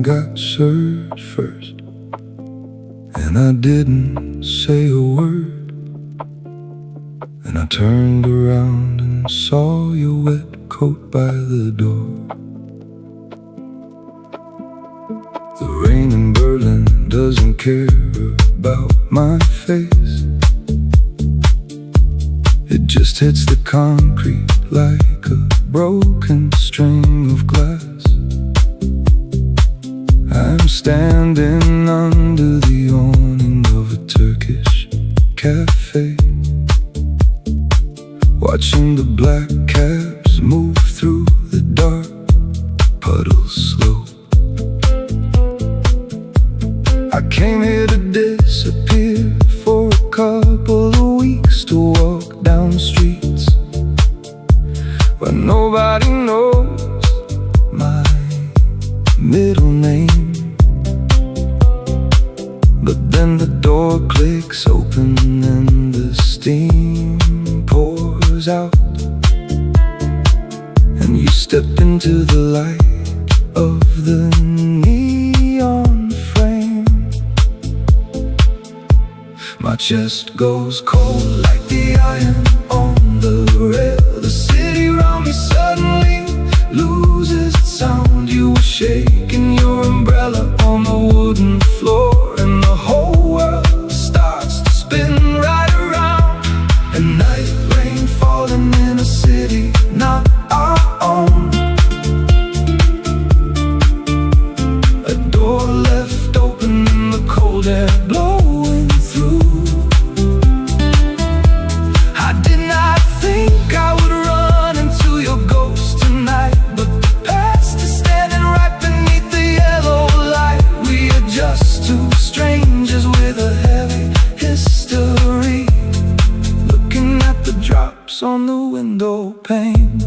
got served first, and I didn't say a word. And I turned around and saw your wet coat by the door. The rain in Berlin doesn't care about my face. It just hits the concrete like a broken string of glass. I'm standing under the awning of a Turkish cafe, watching the black cabs move through the dark puddles slow. I came here to disappear for a couple of weeks, to walk down streets where nobody knows my middle name. But then the door clicks open and the steam pours out, and you step into the light of the neon frame. My chest goes cold like the iron on the rail. The city around me suddenly loses its sound. You were shaking your umbrella on the wooden floor, and the whole world starts to spin right around. And night rain falling in a city not our own. A door left open and the cold air blowing through. I did not think I would run into your ghost tonight, but the past is standing right beneath the yellow light. We are just two strangers with a heavy history, looking at the drops on the window pane.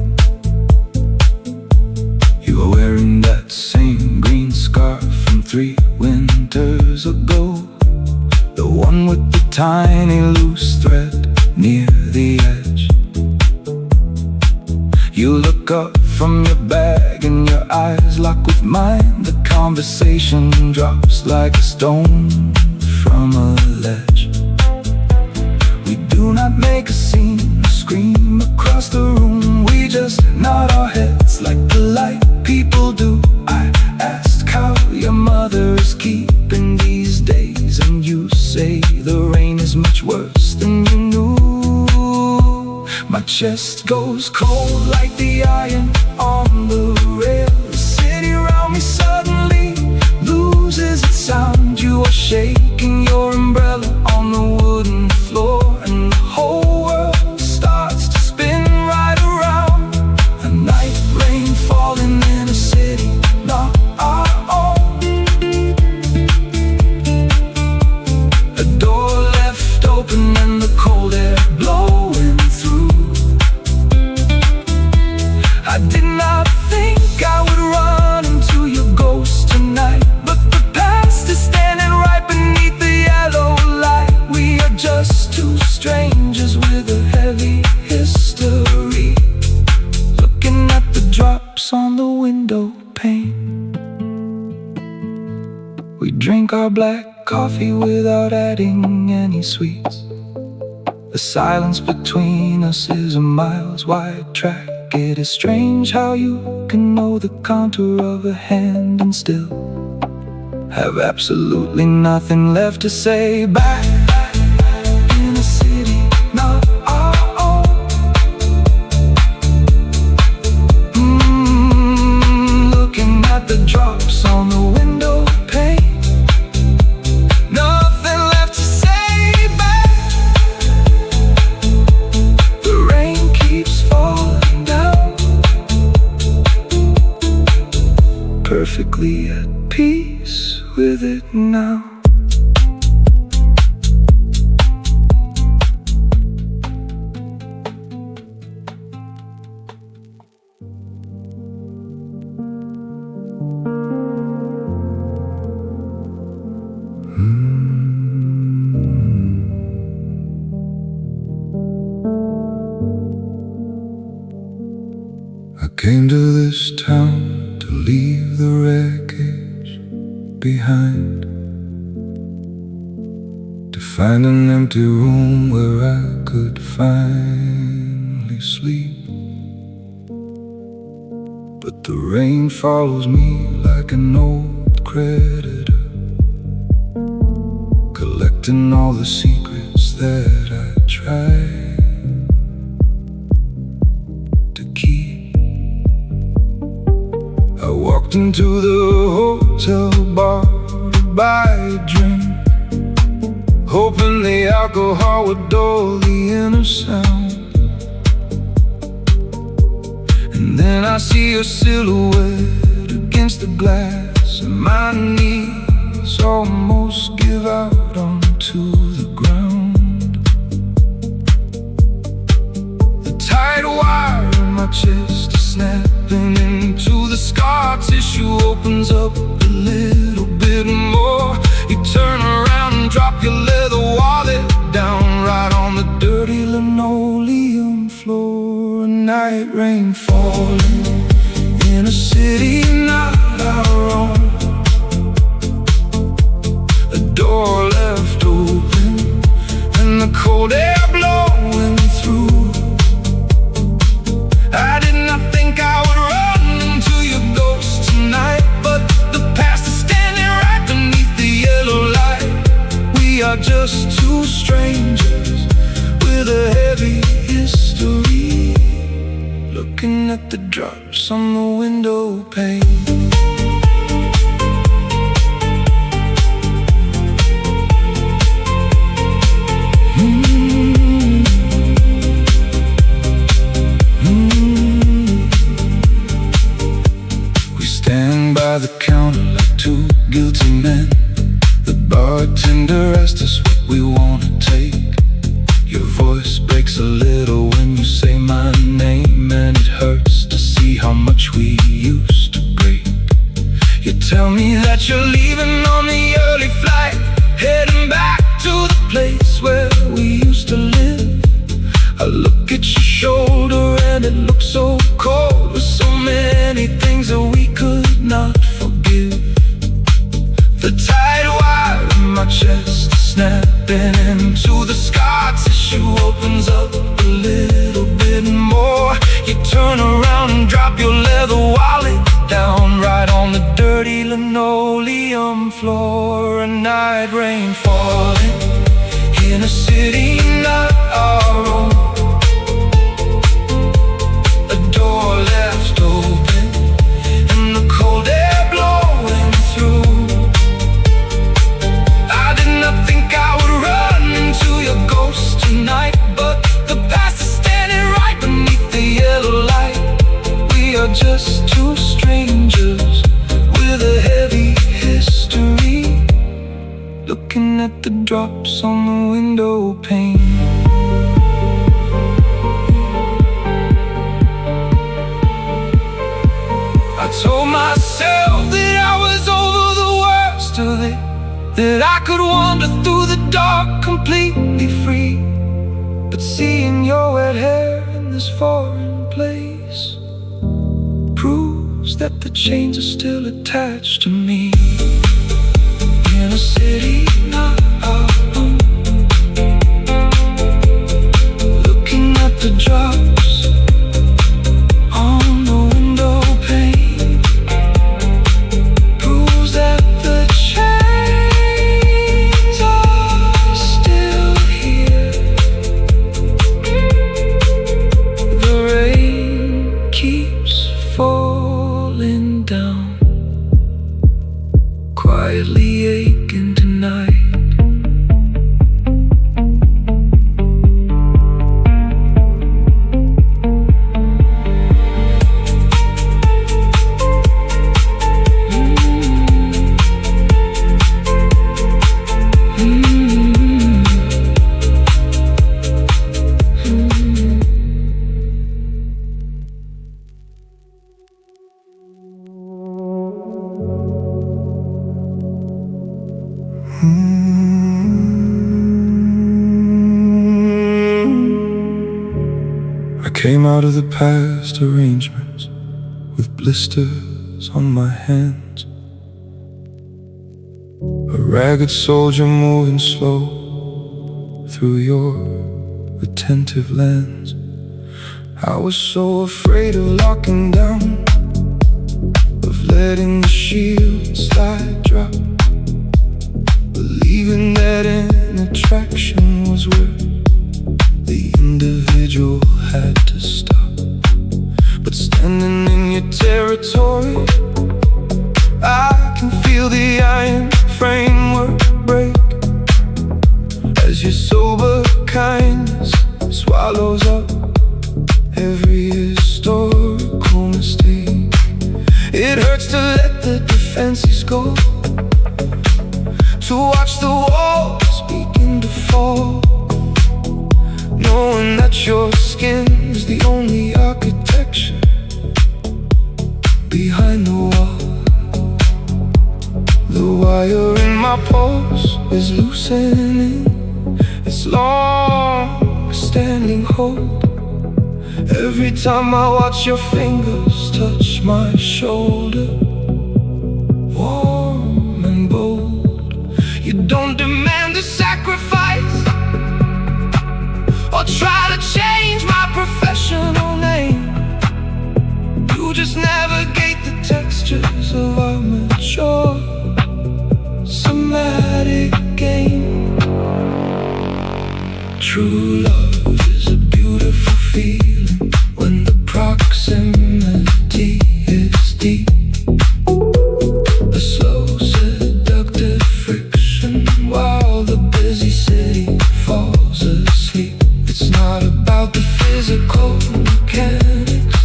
You are wearing that same green scarf from 3 winters ago, the one with the tiny loose thread near the edge. You look up from your bag and your eyes lock with mine. The conversation drops like a stone from a ledge. We do not make a scene, scream across the room. We just nod our heads like polite people do. I asked how your mother is keeping these days, and you say the rain is much worse than you knew. My chest goes cold like the iron on the rail. The city around me suddenly loses its sound. You are shaking your umbrella on the wooden floor, and the whole world starts to spin right around. A night rain falling in a city not our own. A door left open and the cold air blowing through. I did not think I would run into your ghost tonight, but the past is standing right beneath the yellow light. We are just two strangers with a heavy history, looking at the drops on the window pane. We drink our black coffee without adding any sweets. The silence between us is a miles wide track. It is strange how you can know the contour of a hand and still have absolutely nothing left to say. Back in a city not our own. Looking at the drops on the window pane. Nothing left to say back. The rain keeps falling down, perfectly at peace with it now. I came to this town to leave the wreckage behind, to find an empty room where I could finally sleep. But the rain follows me like an old creditor, collecting all the secrets that I tried to keep. I walked into the hotel bar to buy a drink, hoping the alcohol would dull the inner sound. And then I see your silhouette against the glass, and my knees almost give out onto the ground. The tight wire in my chest is snapping into the scar tissue, opens up a little bit more. You turn around and drop your leather wallet down right on the dirty linoleum floor. A night rain falling in a city not our own, a door left open and the cold air blowing through. I did not think I would run into your ghost tonight, but the past is standing right beneath the yellow light. We are just two strangers with a heavy history, looking at the drops on the window pane. We stand by the counter like two guilty men. The bartender asked us what we want to take. Your voice breaks a little when you say my name, and it hurts to see how much we used to break. You tell me that you're leaving on the early flight, heading back to the place where we used to live. I look at your shoulder and it looks so cold, with so many things that we could not forgive. The tight wire in my chest is snapping into the scar tissue, opens up a little bit more. You turn around and drop your leather wallet down right on the dirty linoleum floor. A night rain falling in a city not our own, a door left open and the cold air blowing through. I did not think I would run into your ghost tonight, but the past is standing right beneath the yellow light. We are just two strangers with a heavy history, looking at the drops on the window pane. I told myself that I was over the worst of it, that I could wander through the dark completely free. But seeing your wet hair in this foreign place proves that the chains are still attached to me. In a city not our own, looking at the drops on the window pane proves that the chains are still here. The rain keeps falling down, quietly aching tonight. I came out of the past arrangements with blisters on my hands, ragged soldier moving slow through your attentive lens. I was so afraid of locking down, of letting the shield slide drop, believing that an attraction was where the individual had to stop. But standing in your territory, I can feel the iron framework break as your sober kindness swallows up every historical mistake. It hurts to let the defenses go, to watch the walls begin to fall, knowing that your skin is the only architecture behind the wall. The wire in my pulse is loosening its long-standing hold every time I watch your fingers touch my shoulder, warm and bold. You don't demand a sacrifice or try to change my professional name. You just navigate the textures of our mature somatic game. True love is a beautiful feeling when the proximity is deep. A slow, seductive friction while the busy city falls asleep. It's not about the physical mechanics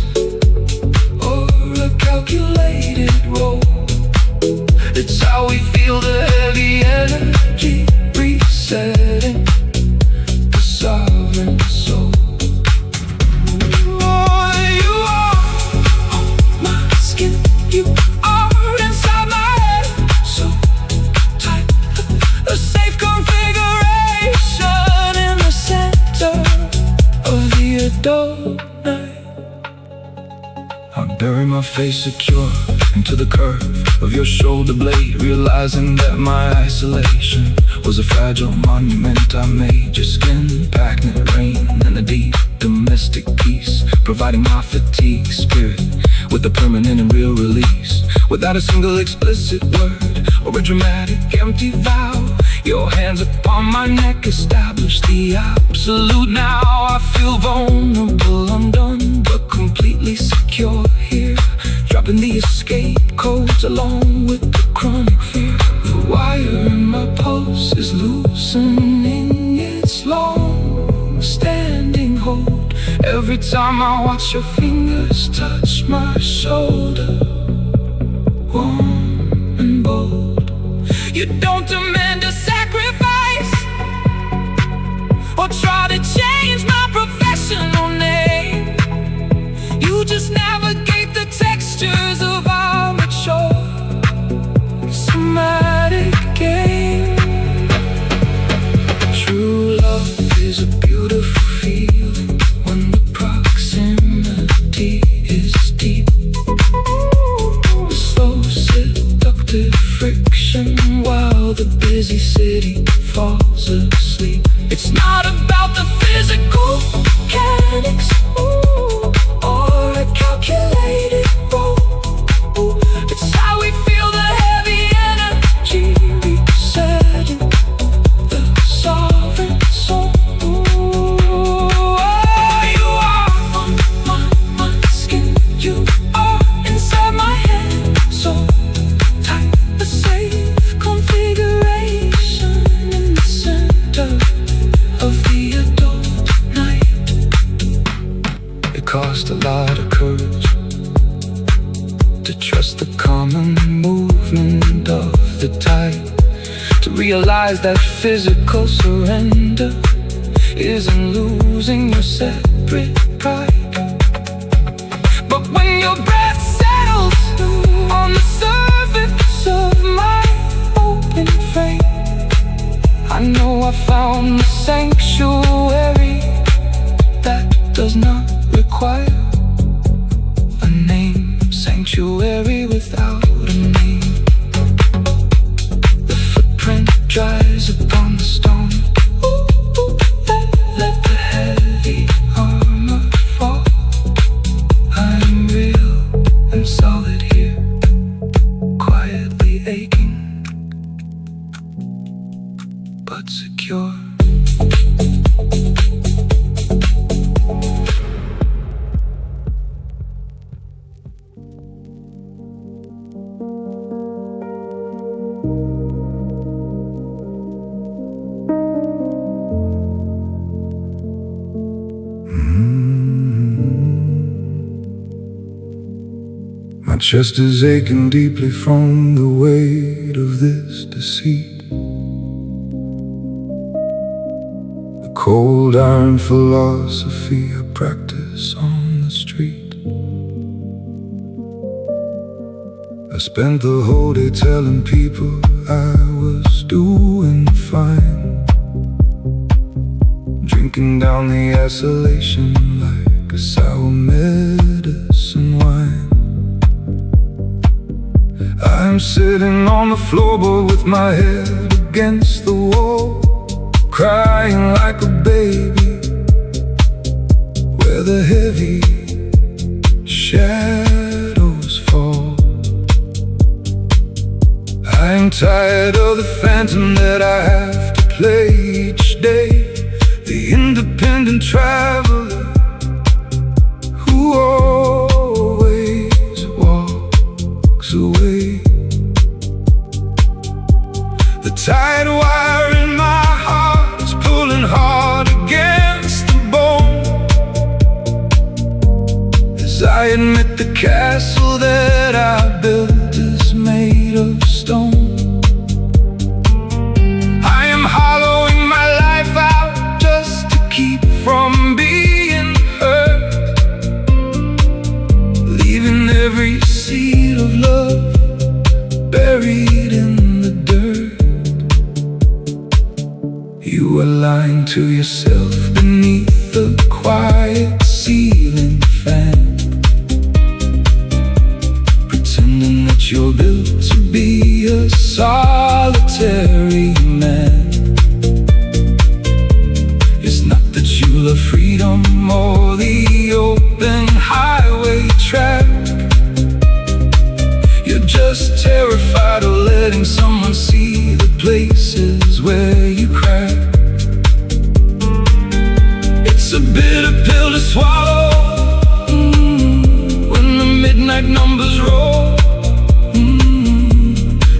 or a calculated role. It's how we feel the heavy energy resetting the sovereign soul. Oh, you are on my skin, you are inside my head, so tight. A safe configuration in the center of the adult night. I bury my face secure into the curve of your shoulder blade, realizing that my isolation was a fragile monument I made. Your skin packed in rain and a deep domestic peace, providing my fatigue spirit with a permanent and real release. Without a single explicit word or a dramatic empty vow, your hands upon my neck establish the absolute. Now I feel vulnerable, undone, but completely secure here, dropping the escape codes along with the chronic fear. The wire in my pulse is loosening its long-standing hold every time I watch your fingers touch my shoulder, warm and bold. You don't demand a sacrifice or try to change my professional name. You just navigate the textures of our mature somatic game. True love is a beautiful feeling when the proximity is deep. The slow, seductive friction while the busy city falls asleep. It's not about the physical mechanics or a calculated role. It's how we feel the heavy energy resetting the sovereign soul. You are on my skin, you are inside my head, so tight. A safe configuration in the center of the adult night. It cost a lot of courage to trust the common movement of the tide, to realize that physical surrender isn't losing your separate pride. But when your breath settles on the surface of my open frame, I know I found the sanctuary that does not require a name. Sanctuary without a name. The footprint chest is aching deeply from the weight of this deceit. The cold iron philosophy I practice on the street. I spent the whole day telling people I was doing fine, drinking down the isolation like a sour medicine wine. I'm sitting on the floorboard with my head against the wall, crying like a baby, where the heavy shadows fall. I'm tired of the phantom that I have to play each day, the independent traveler who always walks away. The tight wire in my heart is pulling hard against the bone, as I admit the castle that I built is made of stone. I am hollowing my life out just to keep from being hurt, leaving every seed of love buried in the dirt. You are lying to yourself beneath the quiet ceiling fan, pretending that you're built to be a solitary man. It's not that you love freedom or the open highway track. You're just terrified of letting someone see the places where you crack. It's a bitter pill to swallow, when the midnight numbers roll,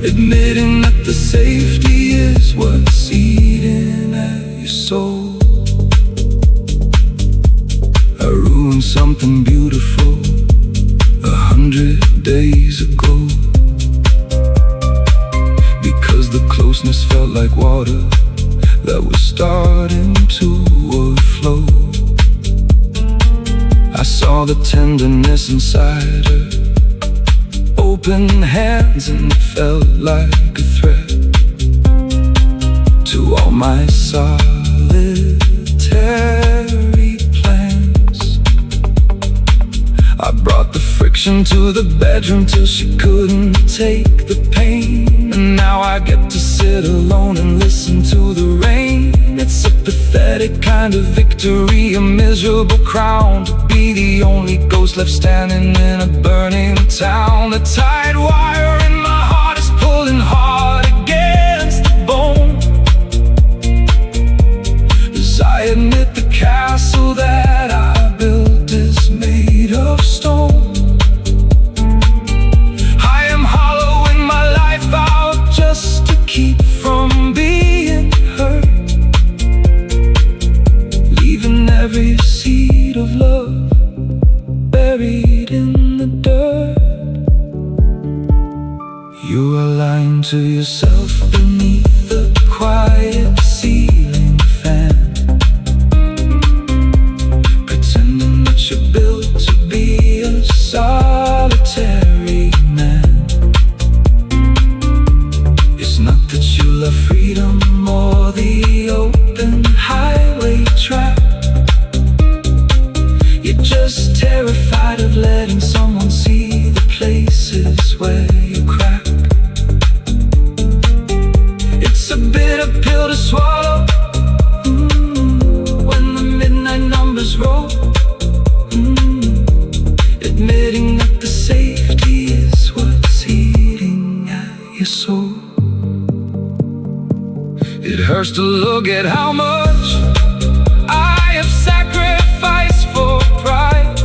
admitting that the safety is what's eating at your soul. I ruined something beautiful 100 days ago, because the closeness felt like water that was starting to overflow. I saw the tenderness inside her open hands, and it felt like a threat to all my solitary plans. I brought the friction to the bedroom till she couldn't take the pain, and now I get to sit alone and listen to the rain. It's a pathetic kind of victory, a miserable crown, to be the only ghost left standing in a burning town. The tight wire in my heart is pulling hard against the bone, as I admit the castle that I built is made of stone. I am hollowing my life out just to keep from being hurt, leaving every seed of love buried in the dirt. You are lying to yourself beneath the quiet ceiling fan, pretending that you're built to be a solitary man. It's not that you love freedom or the open highway track. You're just terrified of letting someone see the places where you crack. It's a bitter pill to swallow, when the midnight numbers roll, admitting that the safety is what's eating at your soul. It hurts to look at how much I have sacrificed for pride,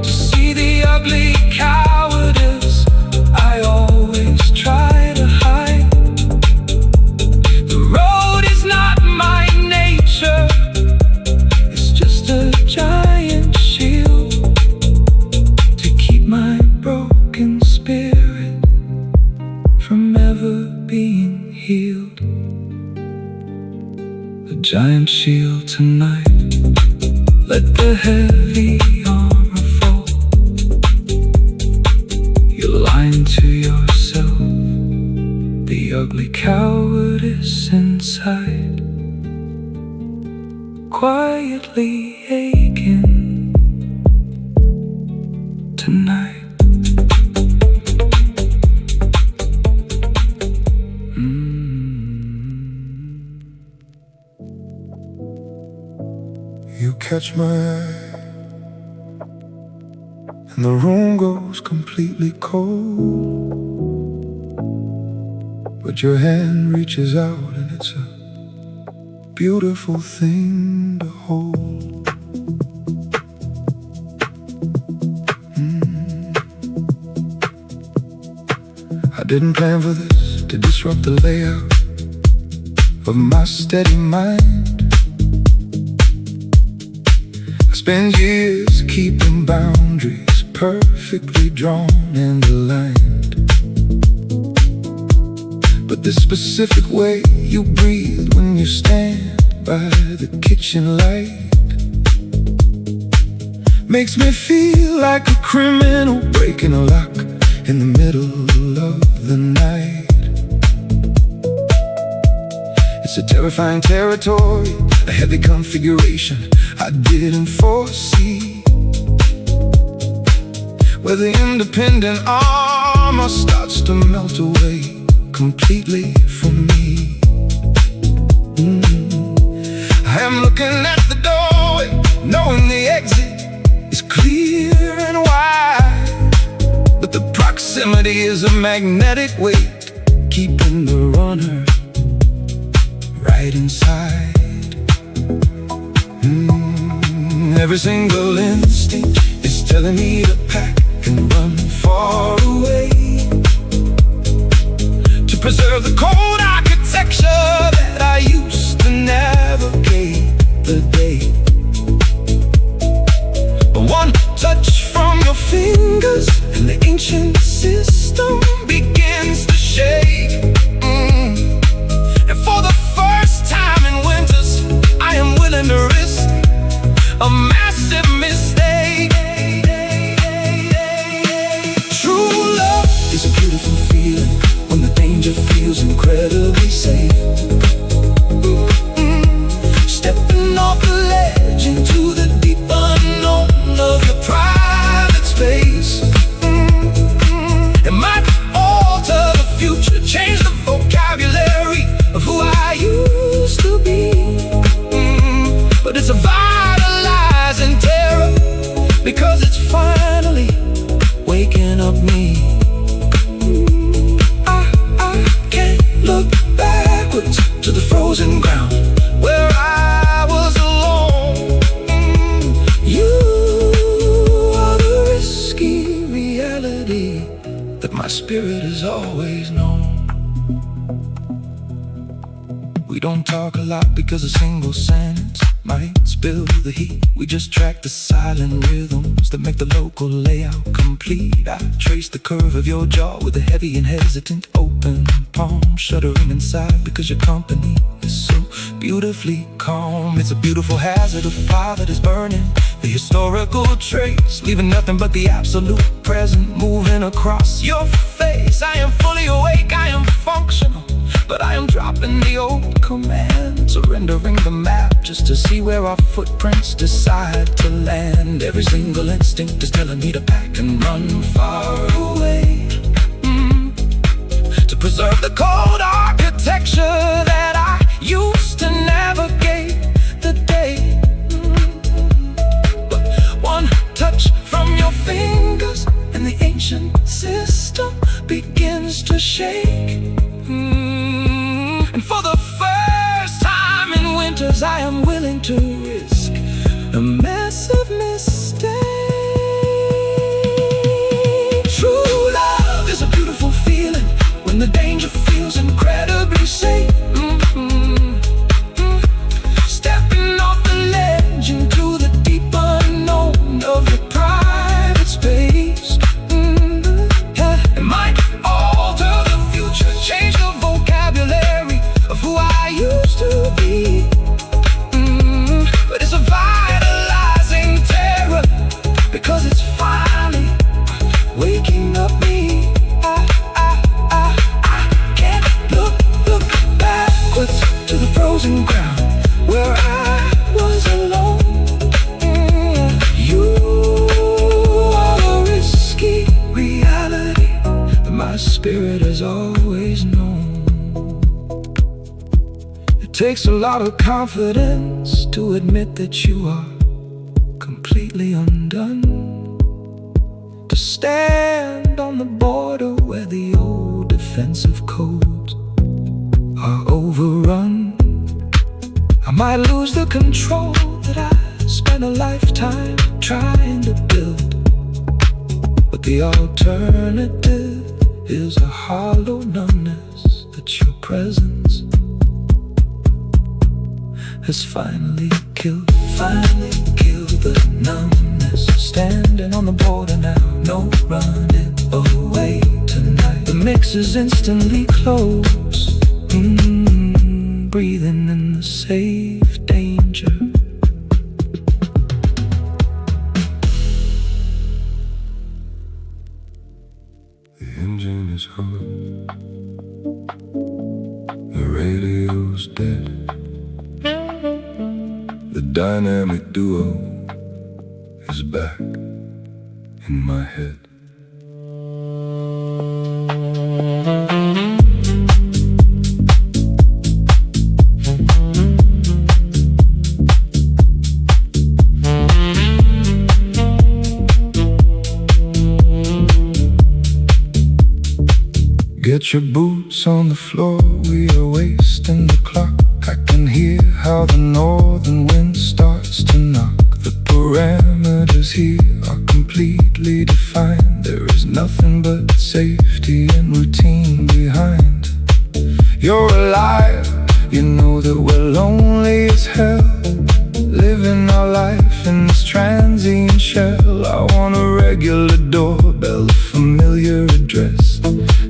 to see the ugly cowardice I always try to hide. The road is not my nature, it's just a giant shield to keep my a giant shield tonight. Let the heavy armor fall. You lying to yourself, the ugly cowardice inside, quietly aching tonight. You catch my eye, and the room goes completely cold. But your hand reaches out, and it's a beautiful thing to hold. I didn't plan for this, to disrupt the layout of my steady mind. Spend years keeping boundaries perfectly drawn and aligned. But the specific way you breathe when you stand by the kitchen light makes me feel like a criminal breaking a lock in the middle of the night. It's a terrifying territory, a heavy configuration I didn't foresee, where the independent armor starts to melt away completely from me. I am looking at the doorway, knowing the exit is clear and wide, but the proximity is a magnetic weight, keeping the runner right inside. Every single instinct is telling me to pack and run far away, to preserve the cold architecture that I used to navigate the day. But one touch from your fingers and the ancient system begins to shake. And for the first time in winters, I am willing to risk a massive mistake. True love is a beautiful feeling when the danger feels incredibly safe. Stepping off the ledge into the deep unknown of your private space. It might alter the future, change the vocabulary of who I used to be, but it's a vitalizing terror, because it's finally waking up me. I can't look backwards to the frozen ground where I was alone. You are the risky reality that my spirit has always known. We don't talk a lot because a single sentence might spill the heat. We just track the silent rhythms that make the local layout complete. I trace the curve of your jaw with a heavy and hesitant open palm, shuddering inside because your company is so beautifully calm. It's a beautiful hazard of fire that is burning the historical trace, leaving nothing but the absolute present moving across your face. I am fully awake, I am functional, but I am dropping the old command, surrendering the map just to see where our footprints decide to land. Every single instinct is telling me to pack and run far away, to preserve the cold architecture that I used to navigate the day. But one touch from your fingers and the ancient system begins to shake. And for the first time in winters, I am willing to risk a massive mistake. True love is a beautiful feeling when the danger feels incredibly safe. Stepping off the ledge into the deep unknown of your private space. It might alter the future, change the vocabulary of who I used to be, ground where I was alone. You are a risky reality that my spirit has always known. It takes a lot of confidence to admit that you are completely undone, to stand on the border where the old defensive codes are overrun. I might lose the control that I spent a lifetime trying to build, but the alternative is a hollow numbness that your presence has finally killed. Finally killed the numbness. Standing on the border now, no running away tonight. The mix is instantly close. Breathing in the safe danger. The engine is hot, the radio's dead. The dynamic duo is back in my head. Get your boots on the floor, we are wasting the clock. I can hear how the northern wind starts to knock. The parameters here are completely defined. There is nothing but safety and routine behind. You're alive, you know that we're lonely as hell, living our life in this transient shell. I want a regular doorbell, a familiar address,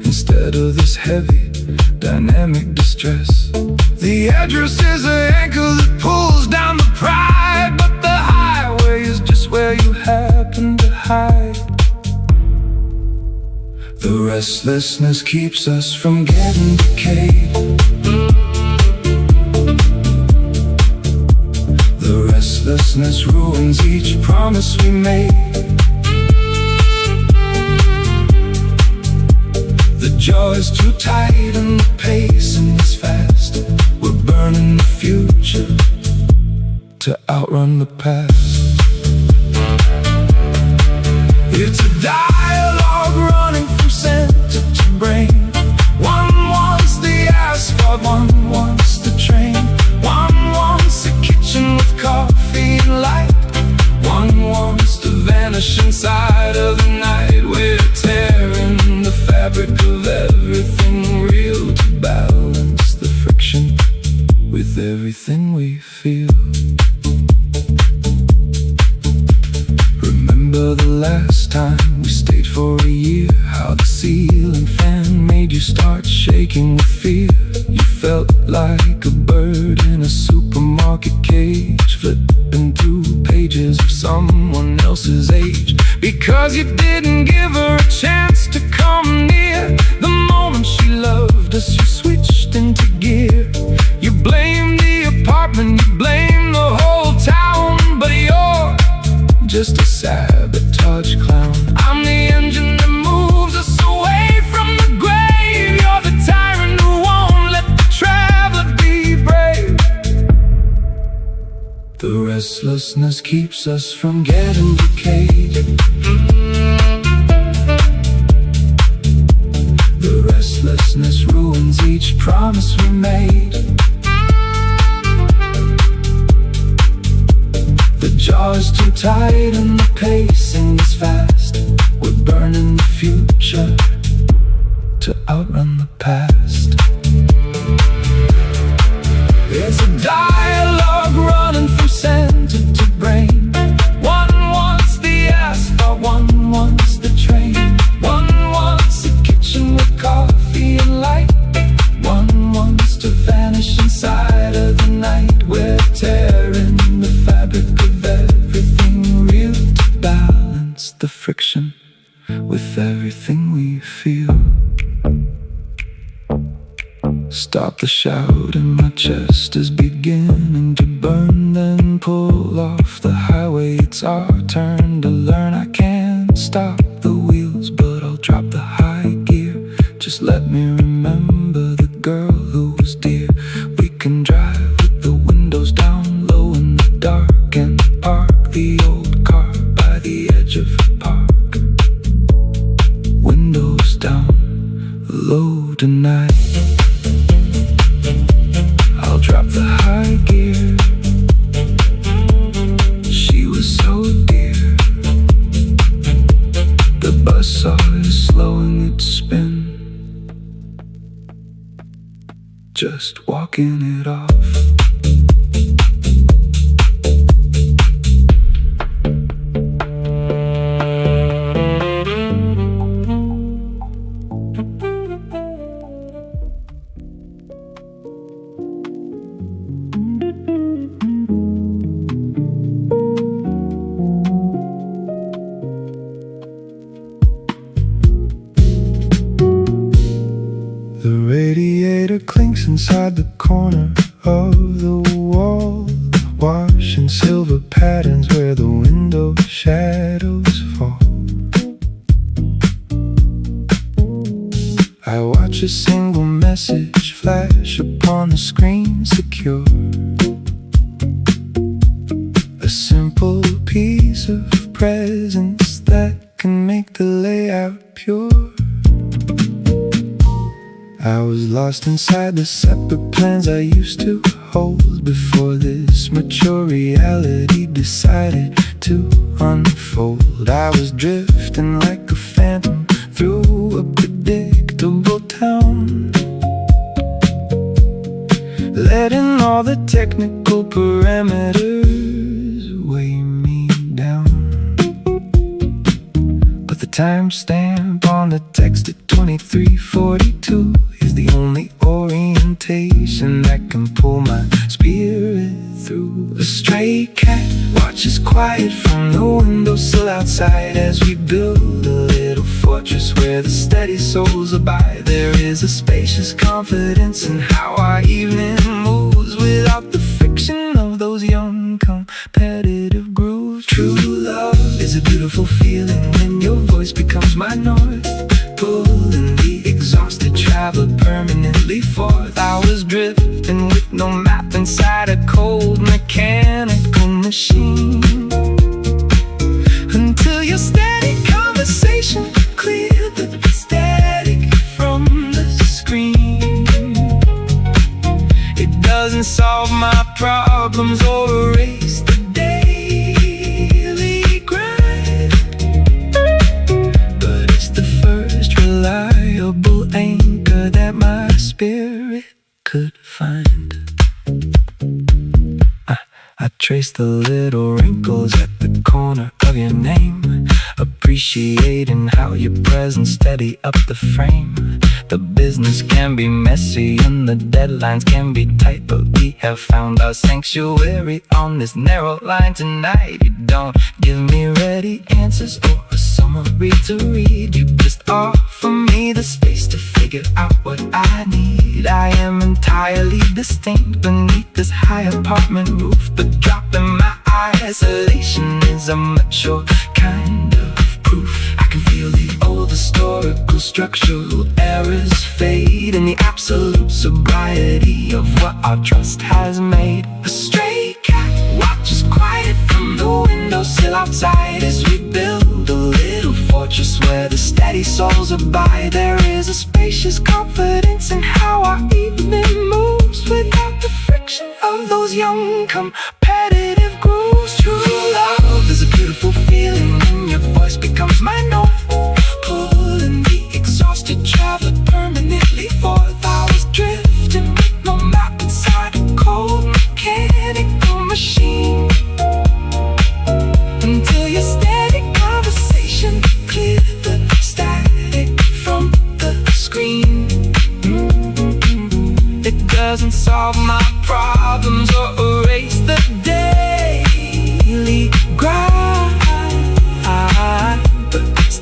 instead of this heavy, dynamic distress. The address is an anchor that pulls down the pride, but the highway is just where you happen to hide. The restlessness keeps us from getting decayed. The restlessness ruins each promise we made. The jaw is too tight and the pacing is fast. We're burning the future to outrun the past. It's a dialogue running from center to brain. One wants the asphalt, one wants the train. One wants a kitchen with coffee and light. One wants to vanish inside of the night. We're tearing the fabric of everything real to balance the friction with everything we feel. Remember the last time we stayed for a year, how the ceiling fan made you start shaking with fear. You felt like a bird in a supermarket cage, flipping through pages of someone else's age, because you didn't give her a chance to come near. The moment she loved us, you switched into gear. You blamed the apartment, you blamed the whole town, but you're just a sabotage clown. I'm the engine that moves us away from the grave. You're the tyrant who won't let the traveler be brave. The restlessness keeps us from getting decayed. The restlessness ruins each promise we made. The jaw is too tight and the pacing is fast. We're burning the future to outrun the past. It's a dialogue running from center to brain. One wants the asphalt, one wants the train. One wants a kitchen with coffee and light. One wants to vanish inside of the night. We're tearing the fabric of everything real to balance the friction with everything we feel. stop the shout and my chest is beginning to burn. Then pull off the highway, it's our turn to learn. I can't stop the wheels, but I'll drop the high gear. Just let me remember the girl who was dear. We can drive with the windows down low in the dark and park the old car by the edge of the park. Windows down low tonight. I'll drop the high gear. She was so dear. The buzzsaw is slowing its spin, just walking it off. The radiator clinks inside the corner of the wall, washing silver patterns where the window shadows fall. I watch a single message flash upon the screen, secure. A simple piece of presence that can make the layout pure. I was lost inside the separate plans I used to hold before this mature reality decided to unfold. I was drifting like a phantom through a predictable town, letting all the technical parameters weigh me down. But the timestamp on the text at 23:42 is the only orientation that can pull my spirit through. A stray cat watches quiet from the windowsill outside as we build a little fortress where the steady souls abide. There is a spacious confidence in how our evening moves without the friction of those young competitive grooves. True love is a beautiful feeling when your voice becomes my north, pulling the exhausted traveler permanently forth. I was drifting with no map inside a cold mechanical machine, until your steady conversation cleared the static from the screen. It doesn't solve my problems or erase the daily grind, but it's the first reliable anchor that my spirit could find. I trace the little wrinkles at the corner of your name, appreciating how your presence steady up the frame. The business can be messy and the deadlines can be tight, but we have found our sanctuary on this narrow line tonight. You don't give me ready answers or a summary to read. You just offer me the space to figure out what I need. I am entirely distinct beneath this high apartment roof, but dropping my isolation is a mature kind of proof. I can feel the old historical structural errors fade in the absolute sobriety of what our trust has made. A stray cat watches quiet from the windowsill outside as we build a little fortress where the steady souls abide. There is a spacious confidence in how our evening moves without the friction of those young competitive grooves. True love is a beautiful feeling when your voice becomes my north, pulling the exhausted traveler permanently forth. I was drifting with no map inside a cold mechanical machine, until your steady conversation cleared the static from the screen. It doesn't solve my problems or erase the daily grind, but it's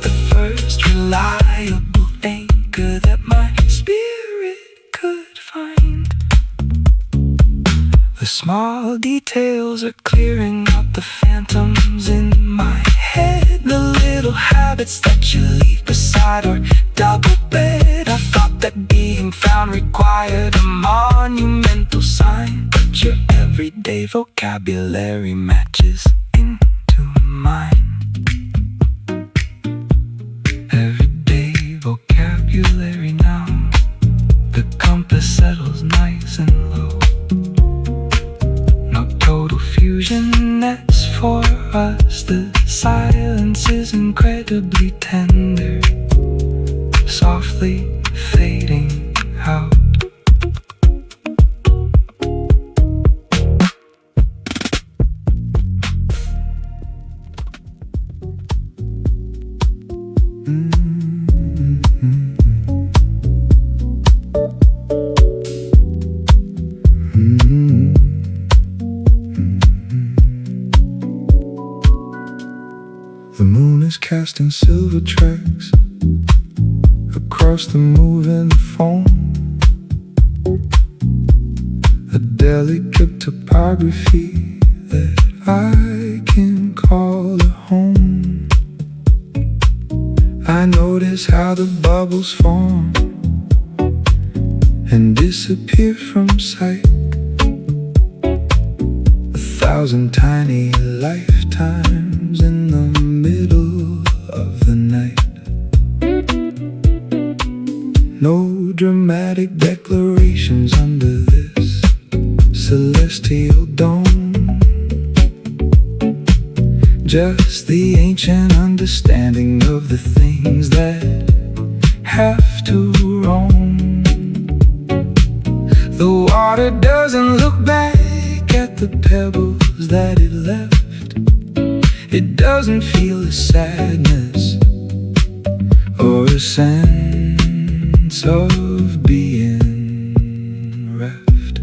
small details are clearing out the phantoms in my head. The little habits that you leave beside our double bed. I thought that being found required a monumental sign, but your everyday vocabulary matches into mine. Everyday vocabulary now. The compass settles nice and low. No total fusion, that's for us. The silence is incredibly tender, softly fading out. The moon is casting silver tracks across the moving foam. A delicate topography that I can call a home. I notice how the bubbles form and disappear from sight. 1,000 tiny lifetimes in the middle of the night. No dramatic declarations under this celestial dome. Just the ancient understanding of the things that have to roam. The water doesn't look back at the pebbles that it left. It doesn't feel a sadness or a sense of being reft.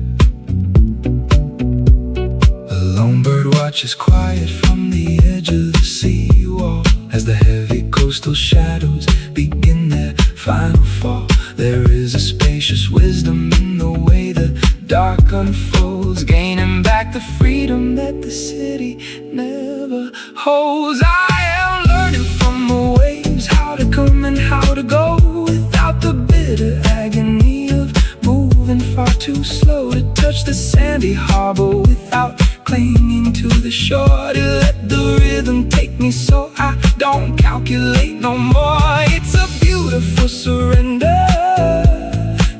A lone bird watches quiet from the edge of the seawall as the heavy coastal shadows begin their final fall. There is a spacious wisdom in the way the dark unfolds, gaining back the freedom that the city never holds. I am learning from the waves how to come and how to go without the bitter agony of moving far too slow to touch the sandy harbor without clinging to the shore. To let the rhythm take me so I don't calculate no more. It's a beautiful surrender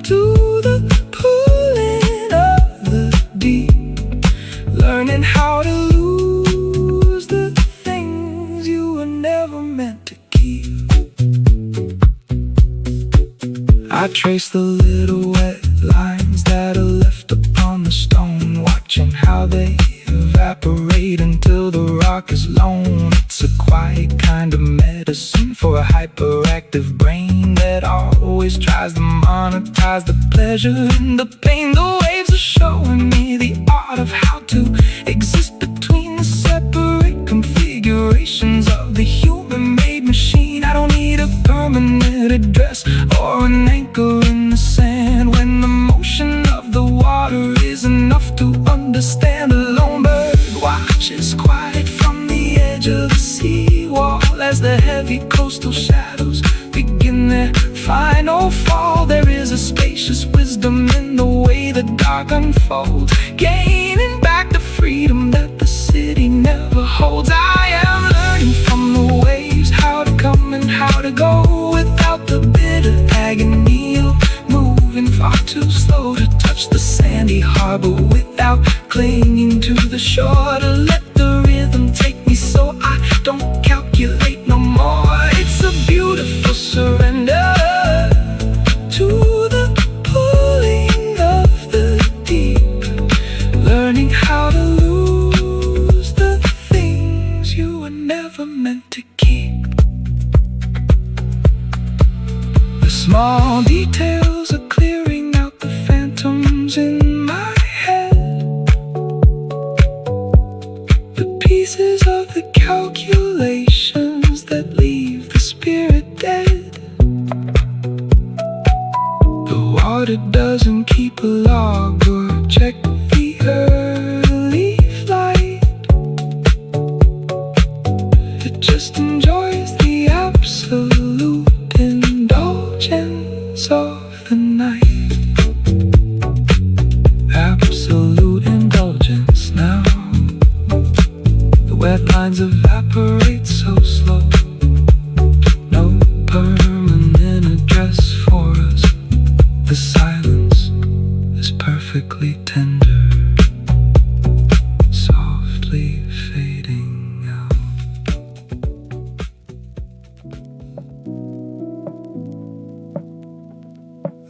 to the pulling of the deep, learning how to lose the things you were never meant to keep. I trace the little wet lines that are left upon the stone, watching how they evaporate until the rock is lone. It's a quiet kind of medicine for a hyperactive brain that always tries to monetize the pleasure and the pain. The waves are showing me the art of how to exist between the separate configurations of the human-made machine. I don't need a permanent address or an anchor in the sand when the motion of the water is enough to understand. The lone bird watches quiet from the edge of the seawall as the heavy coastal shadows begin their final fall. There is a spacious wisdom in the way the dark unfolds, gaining back the freedom that the city never holds. I am learning from the waves how to come and how to go without the bitter agony of moving far too slow to touch the sandy harbor without clinging to the shore. To let the rhythm take me so I don't calculate no more. It's a beautiful surrender to the pulling of the deep, learning how to lose the things you were never meant to keep. The small details are clearing out the phantoms in my head. The pieces of the calculations that leave the spirit dead. The water doesn't keep a log or check the earth. lines evaporate so slow. No permanent address for us. The silence is perfectly tender, softly fading out.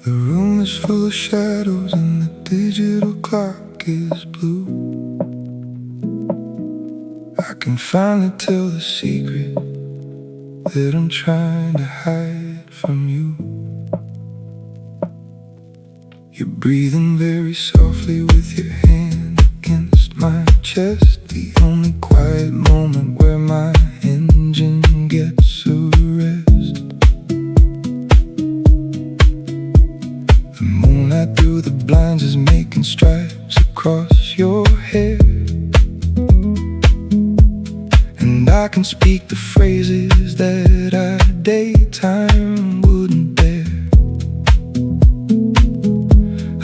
The room is full of shadows and the digital clock is blue. I can finally tell the secret that I'm trying to hide from you. You're breathing very softly with your hand against my chest, the only quiet moment where my engine gets a rest. The moonlight through the blinds is making stripes across your hair, and I can speak the phrases that our daytime wouldn't bear.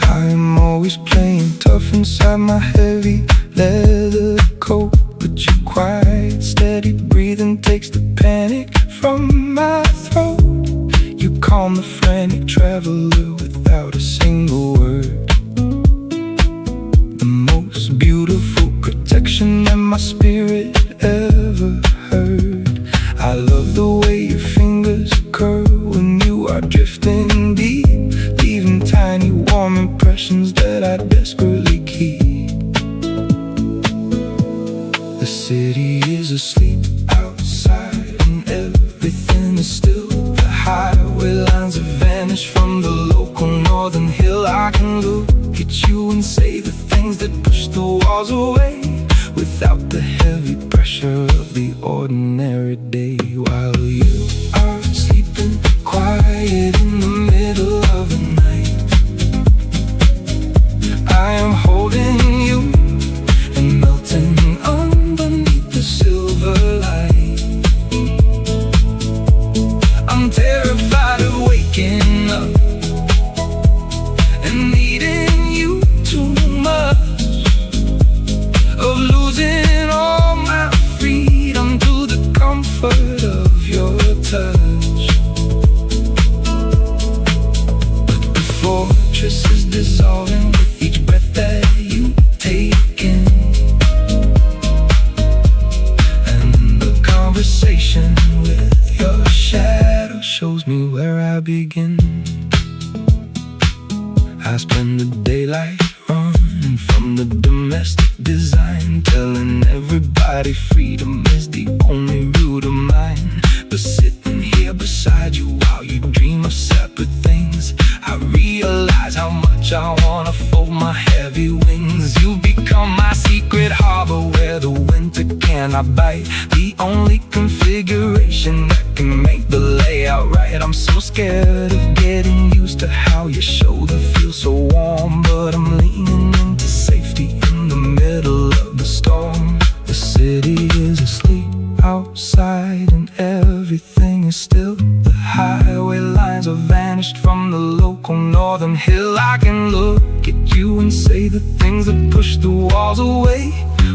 I'm always playing tough inside my heavy leather coat, but your quiet, steady breathing takes the panic from my throat. You calm the frantic traveler without a single word. The most beautiful protection that my spirit ever heard. I love the way your fingers curl when you are drifting deep, leaving tiny warm impressions that I desperately keep. The city is asleep outside and everything is still. The highway lines have vanished from the local northern hill. I can look at you and say the things that push the walls away, without the heavy pressure of the ordinary day. While you are sleeping quiet in the middle of the night, I am holding you and melting underneath the silver light. I'm terrified of waking up and needing you too much, of losing all my freedom to the comfort of your touch. But the fortress is dissolving with each breath that you take in, and the conversation with your shadow shows me where I begin. I spend the daylight running from the domestic design, telling everybody freedom is the only root of mine. But sitting here beside you while you dream of separate things, I realize how much I wanna fold my heavy wings. You've become my secret harbor where the winter cannot bite, the only configuration that can make the layout right. I'm so scared of getting used to how your shoulder feels so warm, but I'm leaning into safety in the middle of the storm. The city is asleep outside and everything is still. The highway lines are vanished from the local northern hill. I can look at you and say the things that push the walls away,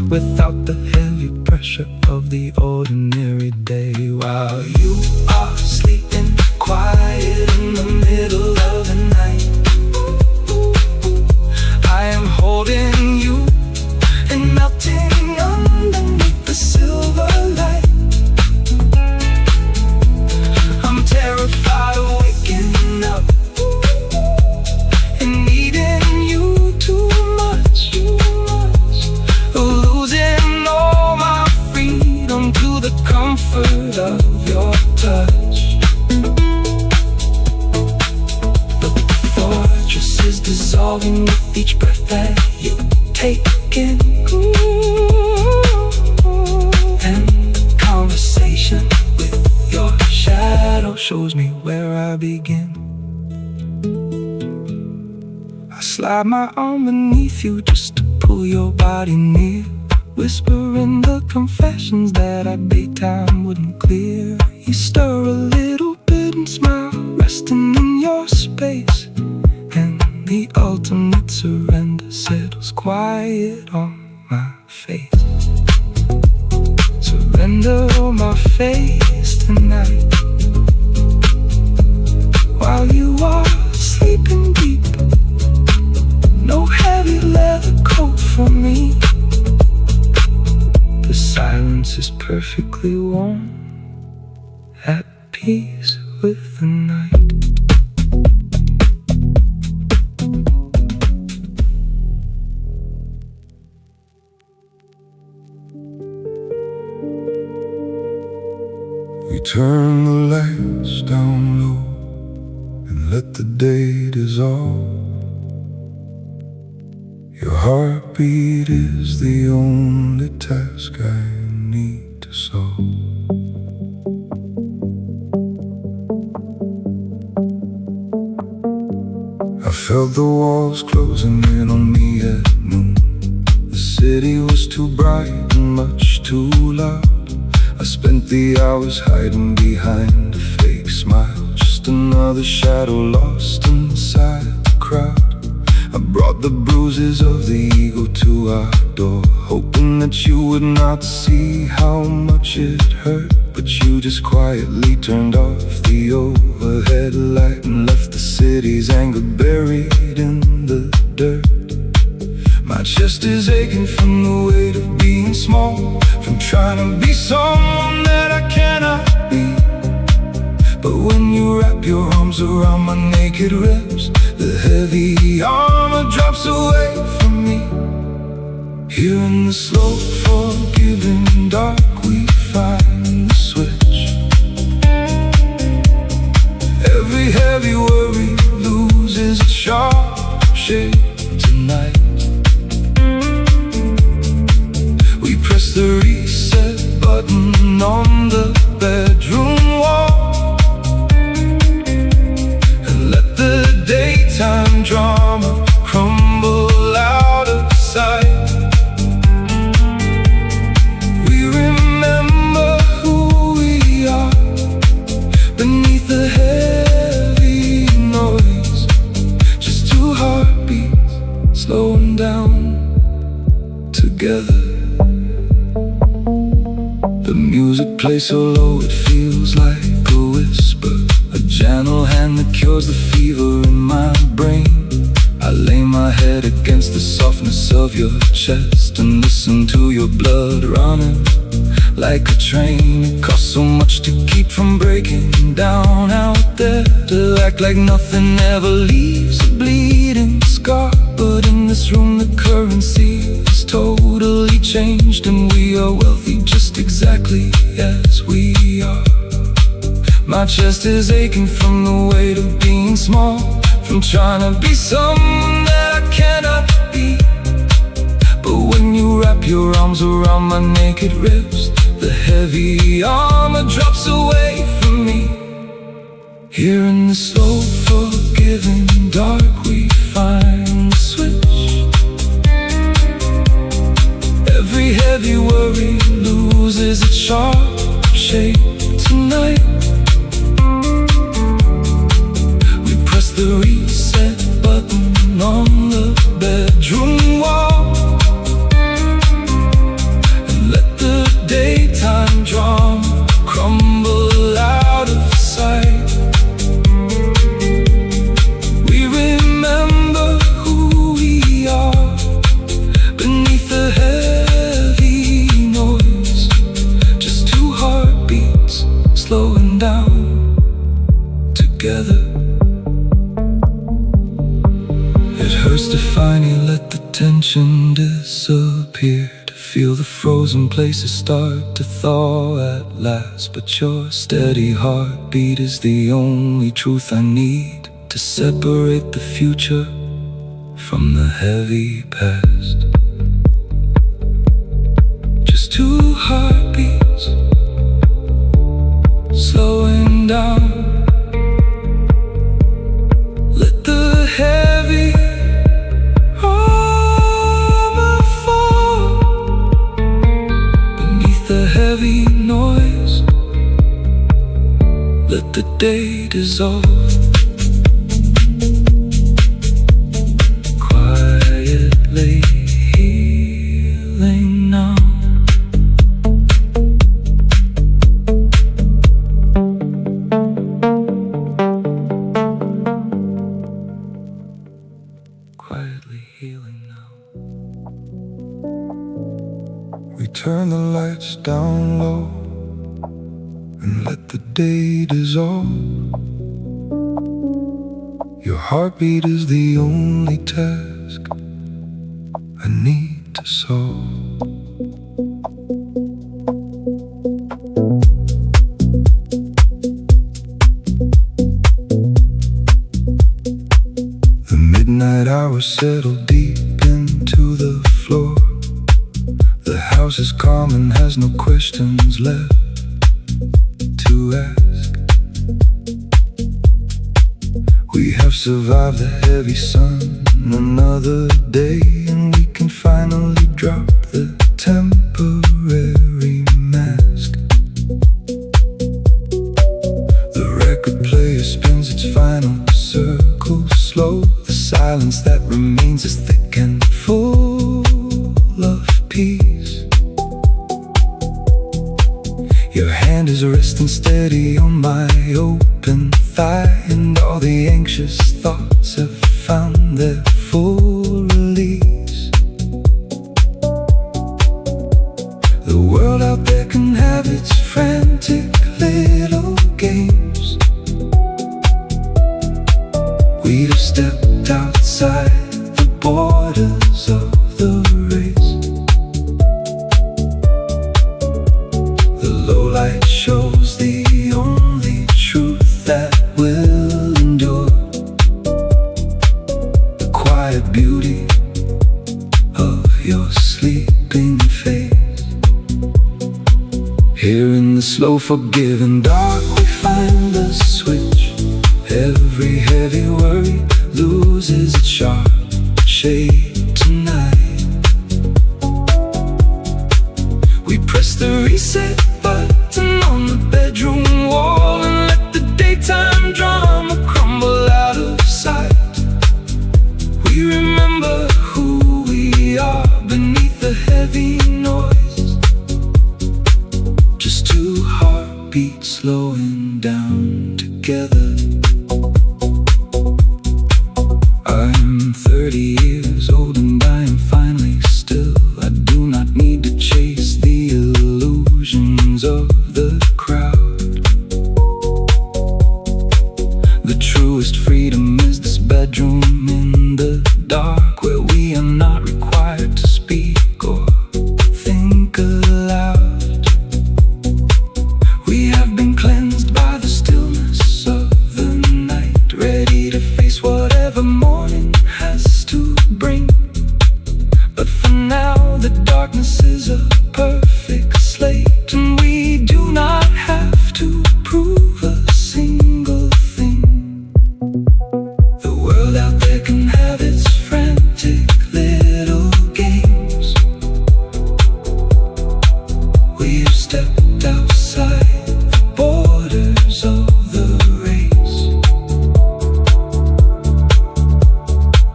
without the heavy pressure of the ordinary day. While you are sleeping quiet in the middle of the night, I am holding you and melting underneath the silver light. I'm terrified of waking up and needing you too much, of losing all my freedom to the comfort of your touch. But the fortress is dissolving with each breath that you take in, and the conversation with your shadow shows me where I begin. I slide my arm beneath you just to pull your body near, whispering the confessions that our daytime wouldn't clear. You stir a little bit and smile, resting in your space, and the ultimate surrender settles quiet on my face. silence is perfectly warm, at peace with the night. We turn the lights down low and let the day dissolve. Your heartbeat is the only task I need to solve. I felt the walls closing in on me at noon. The city was too bright and much too loud. I spent the hours hiding behind a fake smile, just another shadow lost inside the crowd. I brought the bruises of the ego to our door, hoping that you would not see how much it hurt. But you just quietly turned off the overhead light and left the city's anger buried in the dirt. My chest is aching from the weight of being small, from trying to be someone that I cannot be. But when you wrap your arms around my naked ribs, the heavy armor drops away from me. Here in the slow, forgiving dark, we find the switch. Every heavy worry loses its sharp shape tonight. Press the reset button on the bedroom wall and let the daytime drama crumble out of sight. We remember who we are beneath the heavy noise. Just two heartbeats slowing down together. The music plays so low it feels like a whisper, a gentle hand that cures the fever in my brain. I lay my head against the softness of your chest and listen to your blood running like a train. It costs so much to keep from breaking down out there, to act like nothing ever leaves a bleeding scar. But in this room the currency is totally changed, and we are wealthy just exactly as we are. My chest is aching from the weight of being small, from trying to be someone that I cannot be. But when you wrap your arms around my naked ribs, the heavy armor drops away from me. Here in the slow, forgiving dark, we find the switch. Every heavy worry loses its sharp shape tonight. We press the reset button on the bedroom wall and let the daytime drama crumble out of sight. We remember who we are beneath the heavy noise. Just two heartbeats slowing down together. It hurts to finally let the tension disappear, to feel the frozen places start to thaw at last. But your steady heartbeat is the only truth I need to separate the future from the heavy past. Just two heartbeats slowing down. Let the heavy armor fall beneath the heavy noise. Let the day dissolve. Quietly healing now. Quietly healing now. We We turn the lights down low and let the day dissolve. Your heartbeat is the only task I need to solve. The midnight hours settle deep into the floor. The house is calm and has no questions left to ask. We have survived the heavy sun another day, and we can finally drop the temporary mask. The record player spins its final circle slow. The silence that remains is thick and full of peace. Your hand is resting steady on my open thigh, and all the anxious thoughts have found their full release. The world out there can have its frantic little games. We'd have stepped outside the borders of the race. The low light shows the only truth that will endure. The quiet beauty of your sleeping face. Here in the slow forgiving dark we find the switch. Every heavy worry loses its sharp shade tonight. We press the reset button on the bedroom wall and let the daytime drama crumble out of sight. We remember who we are beneath the heavy noise. Just two heartbeats slowing down together. I'm 30 years old and I am finally still. I do not need to chase the illusions of the crowd. The truest freedom is this bedroom in the dark, where we are not required to speak or think aloud. We have been cleansed by the stillness of the night, ready to face whatever morning has to bring. But for now the darkness is a perfect slate, and we do not have to prove a single thing. The world out there can have its frantic little games. We have stepped outside the borders of the race.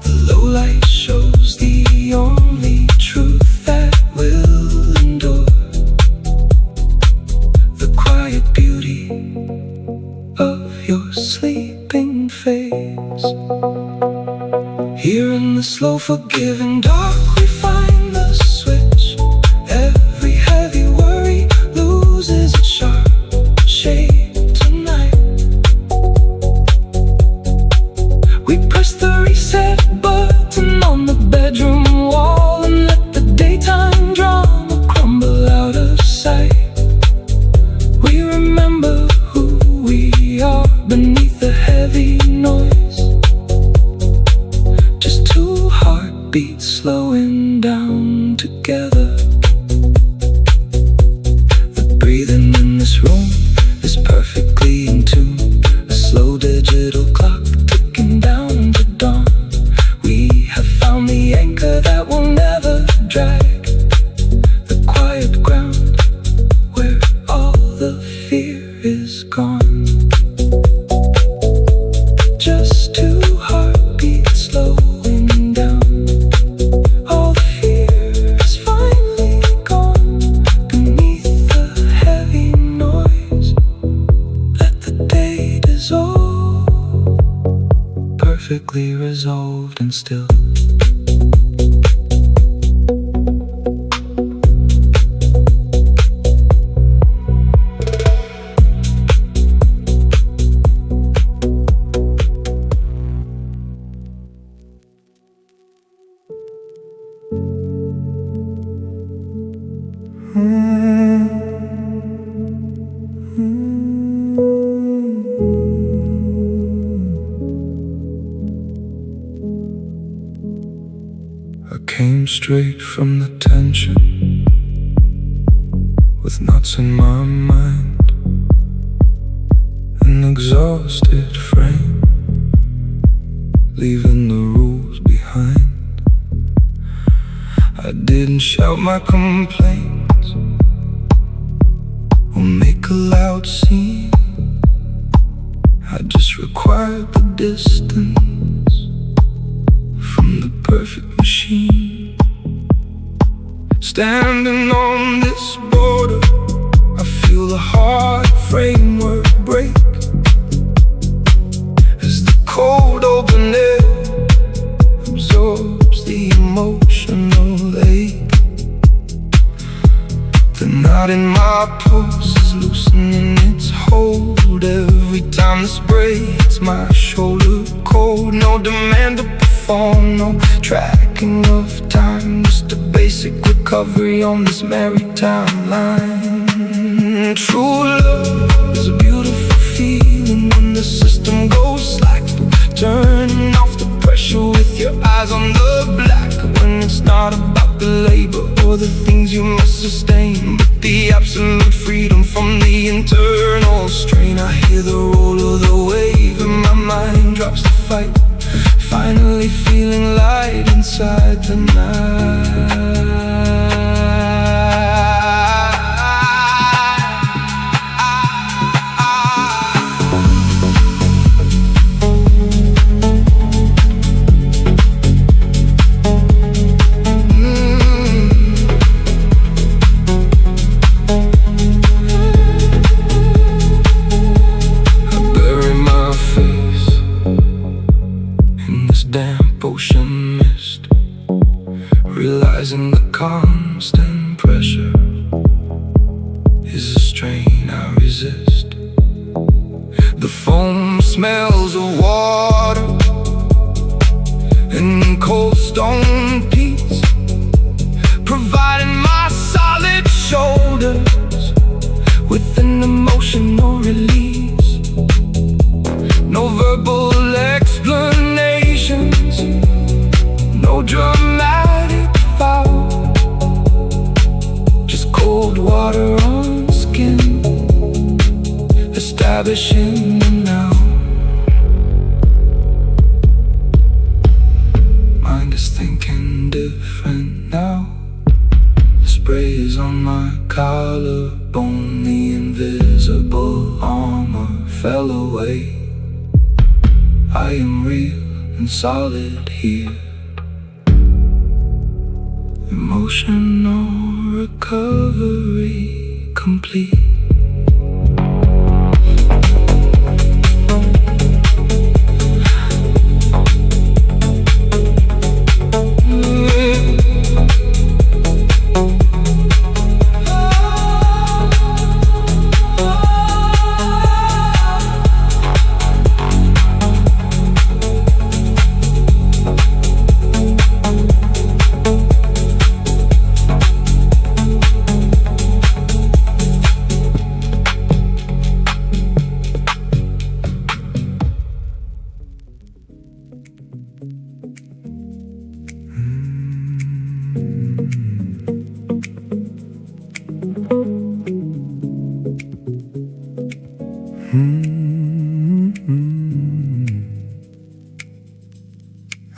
The low light shows the only truth that will endure. The quiet beauty of your sleeping face. Here in the slow forgiving dark we find the switch. Every heavy worry loses its sharp shade tonight. We press the reset button on the bedroom wall and let the daytime drama crumble out of sight. We remember who we are beneath the heavy noise. Just two heartbeats slowing down together. The breathing in this room is perfectly in tune. A slow digital clock ticking down to dawn. We have found the anchor that will never drag. The quiet ground where all the fear is gone. Just two heartbeats slowing down. All the fear is finally gone beneath the heavy noise. Let the day dissolve, perfectly resolved and still. I came straight from the tension, with knots in my mind, an exhausted frame, leaving the rules behind. I didn't shout my complaints or make a loud scene. I just required the distance from the perfect machine. Standing on this border, I feel the hard framework break as the cold open air absorbs the emotional ache. The knot in my pulse is loosening its hold every time this breaks my shoulder cold. No demand to perform, no tracking of time, just a basic recovery on this maritime line. True love is a beautiful feeling when the system goes slack, turning off the pressure with your eyes on the black. When it's not about the labor or the things you must sustain, but the absolute freedom from the internal strain. I hear the roll of the wave and my mind drops the fight, finally feeling light inside the night. Damp ocean mist, realizing the constant pressure is a strain I resist. The foam smells of water and cold stone peaks, providing my solid shoulders with an emotional release. No verbal explanations, no dramatic foul, just cold water on skin, establishing the now. Mind is thinking different now. The spray is on my collarbone, the invisible armor fell away. I am real and solid here. Emotional recovery complete.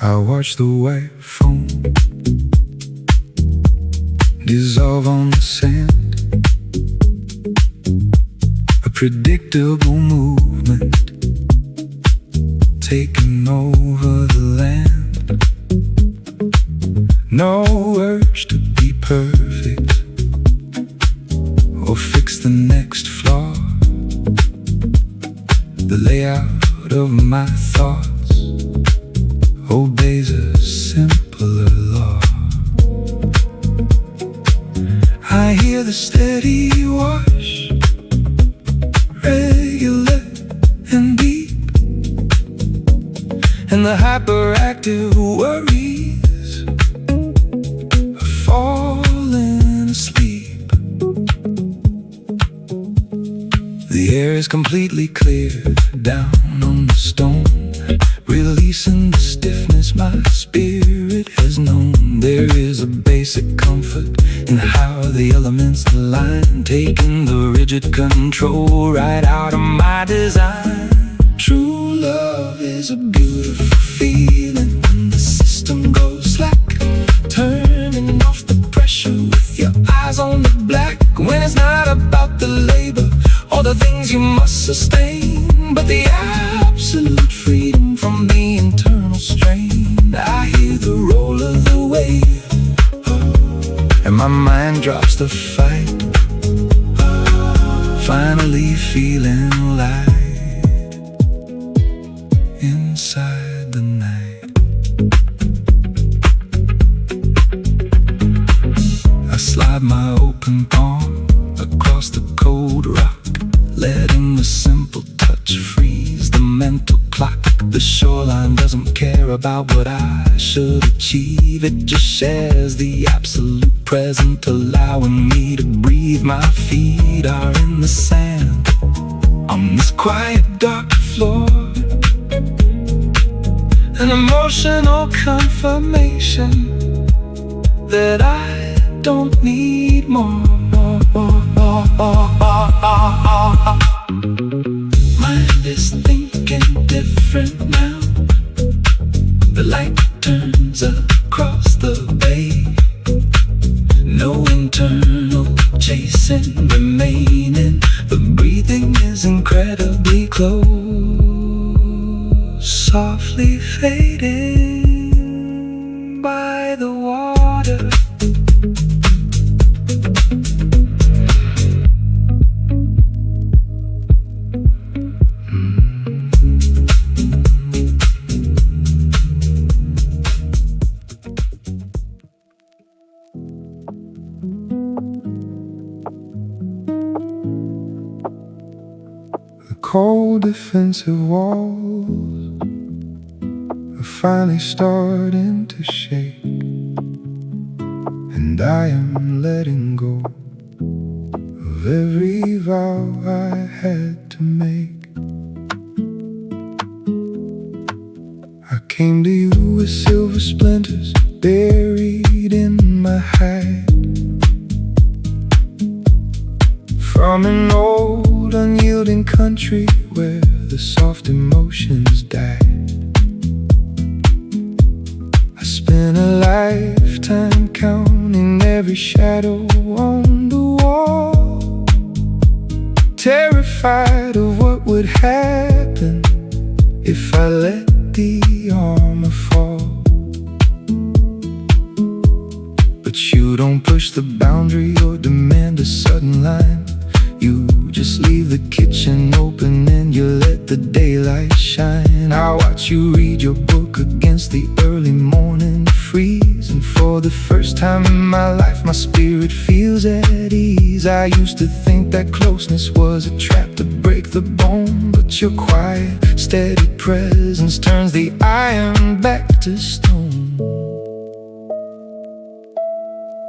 I watch the white foam dissolve on the sand, a predictable movement taking over the land. No urge to be perfect or fix the next flaw. The layout of my thoughts obeys a simpler law. I hear the steady wash, regular and deep, and the hyperactive worries are falling asleep. air is completely clear down on the stone, releasing the stiffness my spirit has known. There is a basic comfort in how the elements align, taking the rigid control right out of my design. True love is a beautiful feeling when the system goes slack, turning off the pressure with your eyes on the black. When it's not about the labor or the things you must sustain, but the absolute freedom from the internal strain. I hear the roll of the wave, and my mind drops to fight, finally feeling light inside the night. I slide my open palm across the cold rock, letting the simple touch freeze the mental clock. The shoreline doesn't care about what I should achieve, it just shares the absolute present, allowing me to breathe. My feet are in the sand on this quiet dark floor, an emotional confirmation that I don't need more. Mind is thinking different now. The light turns across the bay. No internal chasing remaining. The breathing is incredibly close, softly fading by the water. Cold defensive walls are finally starting to shake, and I am letting go of every vow I had to make. I came to you with silver splinters buried in my hide, from an old unyielding country where the soft emotions died. I spent a lifetime counting every shadow on the wall, terrified of what would happen if I let the armor fall. But you don't push the boundary or demand a sudden line. You just leave the kitchen open and you let the daylight shine. I watch you read your book against the early morning freeze, and for the first time in my life my spirit feels at ease. I used to think that closeness was a trap to break the bone, but your quiet, steady presence turns the iron back to stone.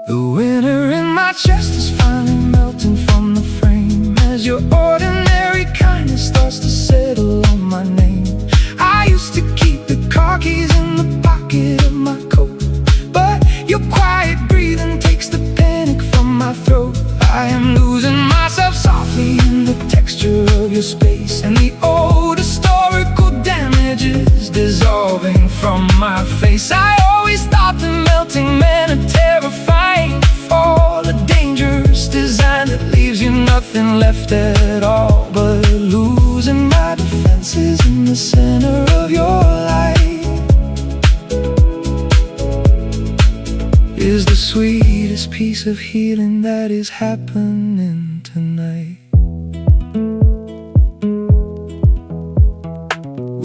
The winter in my chest is finally melting from the frame, as your ordinary kindness starts to settle on my name. I used to keep the car keys in the pocket of my coat, but your quiet breathing takes the panic from my throat. I am losing myself softly in the texture of your space, and the old historical damage is dissolving from my face. I always thought the melting men are terrifying, fall, a dangerous design that leaves you nothing left at all but losing my defenses in the center of your light. Is the sweetest piece of healing that is happening tonight.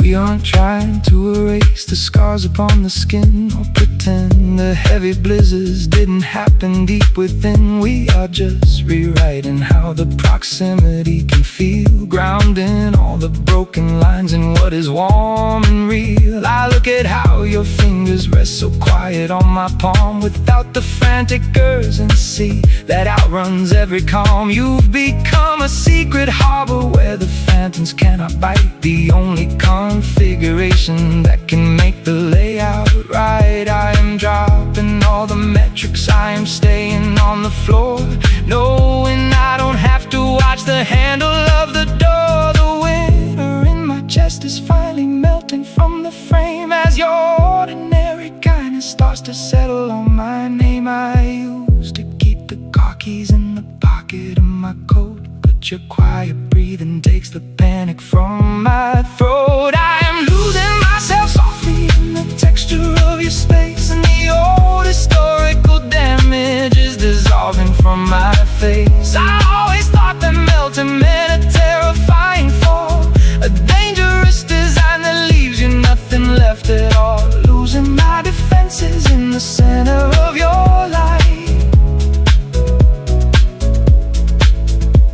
We aren't trying to erase the scars upon the skin, or pretend the heavy blizzards didn't happen deep within. We are just rewriting how the proximity can feel, grounding all the broken lines in what is warm and real. I look at how your fingers rest so quiet on my palm, without the frantic urgency that outruns every calm. You've become a secret harbor where the phantoms cannot bite, the only configuration that can make the layout right. I am dropping all the metrics, I am staying on the floor, knowing I don't have to watch the handle of the door. The winter in my chest is finally melting from the frame, as your ordinary kindness starts to settle on my name. I used to keep the car keys in the pocket of my coat, but your quiet breathing takes the panic from my throat. I am losing myself softly in the texture of your space, and the old historical damage is dissolving from my face. I always thought that melting meant a terrifying fall, a dangerous design that leaves you nothing left at all. Losing my defenses in the center of your life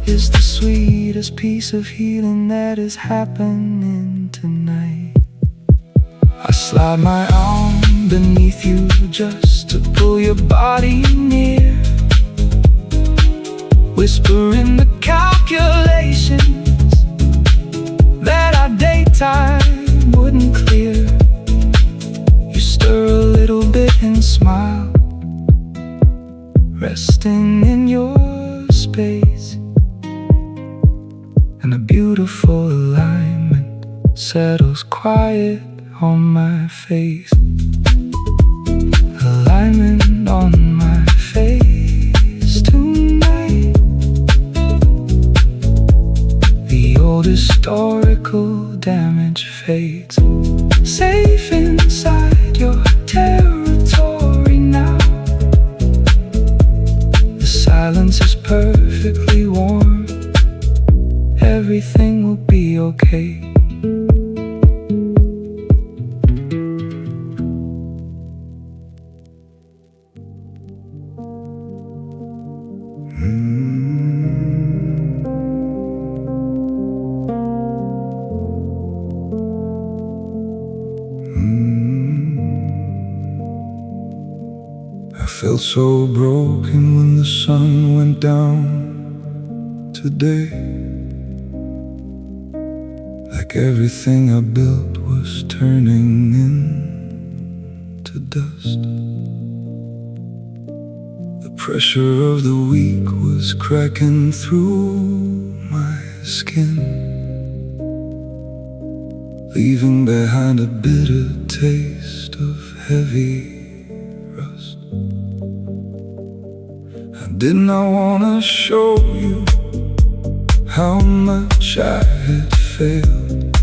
is the sweetest piece of healing that is happening tonight. I slide my arm beneath you just to pull your body near, whispering the calculations that our daytime wouldn't clear. You stir a little bit and smile, resting in your space, and a beautiful alignment settles quiet on my face. Alignment on my face tonight. The old historical damage fades, safe inside your territory now. The silence is perfectly warm, everything will be okay. I felt so broken when the sun went down today, like everything I built was turning into dust. The pressure of the week was cracking through my skin, leaving behind a bitter taste of heavy rust. I did not want to show you how much I had failed.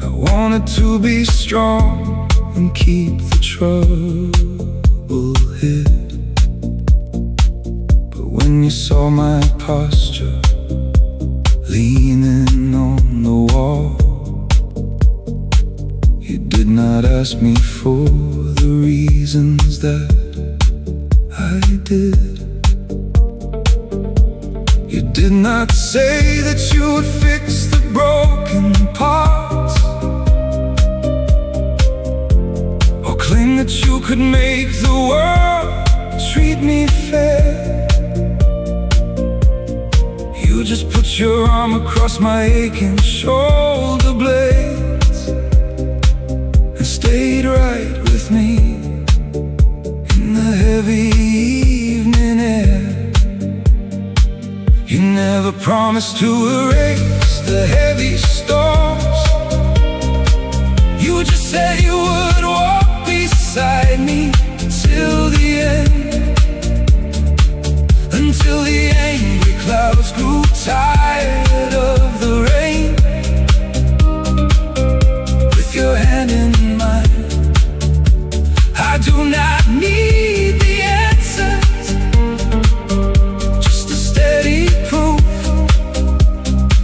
I wanted to be strong and keep the trouble hid. But when you saw my posture, leaning on the wall, you did not ask me for the reasons that I did. You did not say that you would fix the broken parts, or claim that you could make the world treat me fair. You just put your arm across my aching shoulder blades and stayed right with me in the heavy evening air. You never promised to erase the heavy storms. You just said you would walk beside me till the end, until the angry clouds grew tired of the rain. With your hand in mine, I do not need the answers, just a steady proof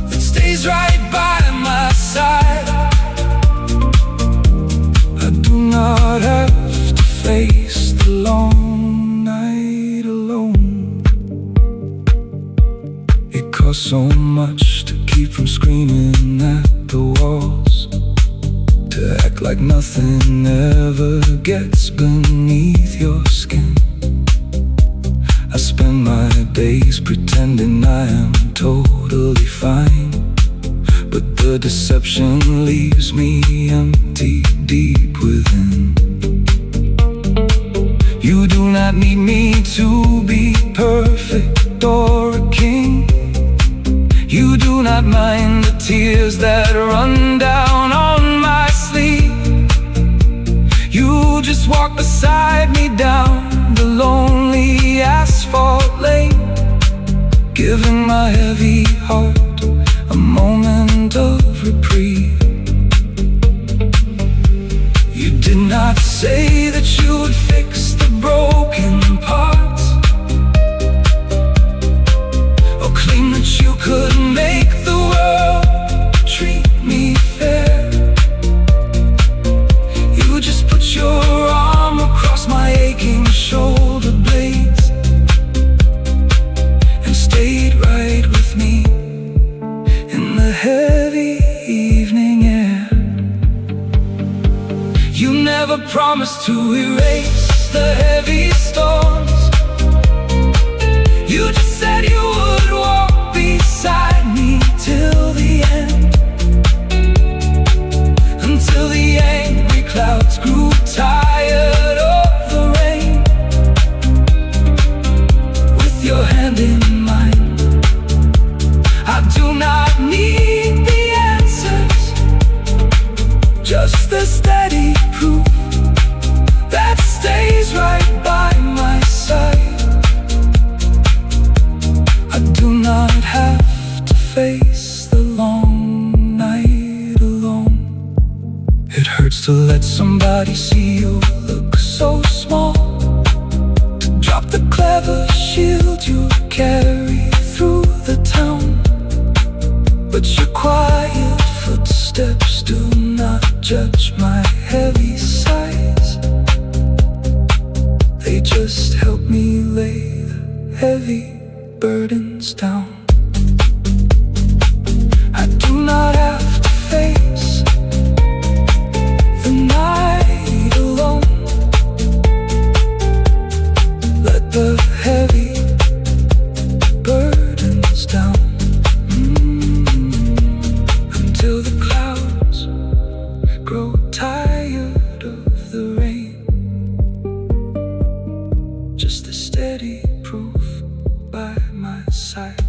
that stays right by my side. costs so much to keep from screaming at the walls, to act like nothing ever gets beneath your skin. I spend my days pretending I am totally fine, but the deception leaves me empty deep within. You do not need me to be perfect or a king. You do not mind the tears that run down on my sleeve. You just walk beside me down the lonely asphalt lane, giving my heavy heart a moment of reprieve. You did not say that you would fix the broken parts, or claim that you could make the world treat me fair. You just put your arm across my aching shoulder blades and stayed right with me in the heavy evening air. You never promised to erase the heavy storms. You just said you would walk beside me till the end, until the angry clouds grew tired of the rain. With your hand in mine, I do not need the answers, just the steady proof that stays right by my side. I do not have to face the long night alone. It hurts to let somebody see you look so small, to drop the clever shield you carry through the town. But your quiet footsteps do not judge my heavy sighs. They just help me lay the heavy burdens down. I do not have to face the night alone. Let the heavy burdens down, until the clouds grow tired of the rain. Just a steady proof by my side.